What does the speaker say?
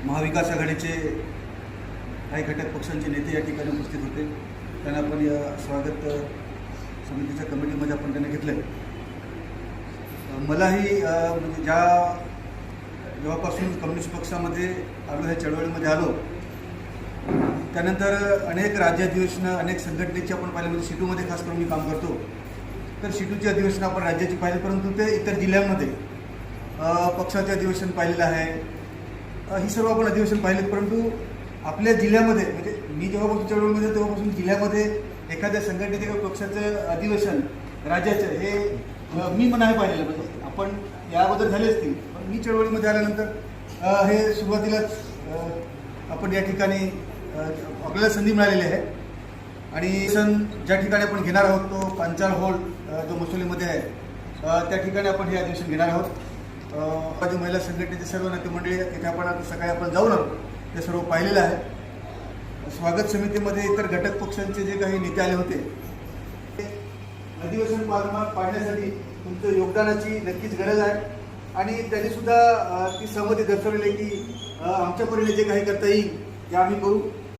महाविकास आघाडीचे काही घटक पक्षांचे नेते या ठिकाणी उपस्थित होते. त्यांना आपण या स्वागत समितीच्या कमिटीमध्ये आपण त्यांना घेतलं आहे. मलाही म्हणजे जेव्हापासून कम्युनिस्ट पक्षामध्ये आलो, ह्या चळवळीमध्ये आलो, त्यानंतर अनेक राज्य अधिवेशनं, अनेक संघटनेची आपण पाहिलं. म्हणजे शिटूमध्ये खास करून मी काम करतो, तर शिटूची अधिवेशनं आपण राज्याची पाहिली, परंतु ते इतर जिल्ह्यांमध्ये पक्षाचे अधिवेशन पाहिलेलं आहे. ही सर्व आपण अधिवेशन पाहिलेत, परंतु आपल्या जिल्ह्यामध्ये म्हणजे मी जेव्हापासून चळवळीमध्ये तेव्हापासून जिल्ह्यामध्ये एखाद्या संघटनेचे किंवा पक्षाचं अधिवेशन राज्याचं हे मी नाही पाहिलेलं. म्हणजे आपण या अगोदर झाले असतील, पण मी चळवळीमध्ये आल्यानंतर हे सुरुवातीलाच आपण या ठिकाणी आपल्याला संधी मिळालेली आहे. आणि ज्या ठिकाणी आपण घेणार आहोत तो पांचाळ हॉल जो मसोलीमध्ये आहे, त्या ठिकाणी आपण हे अधिवेशन घेणार आहोत. माझी महिला संघटनेचे सर्व नेते मंडळी तिथे आपण सकाळी आपण जाऊन आलो, ते सर्व पाहिलेलं आहे. स्वागत समितीमध्ये इतर घटक पक्षांचे जे काही नेते आले होते, अधिवेशन पाडण्यासाठी तुमचं योगदानाची नक्कीच गरज आहे. आणि त्यांनीसुद्धा ती सहमती दर्शवलेली आहे की आमच्या परीने जे काही करता येईल ते आम्ही करू.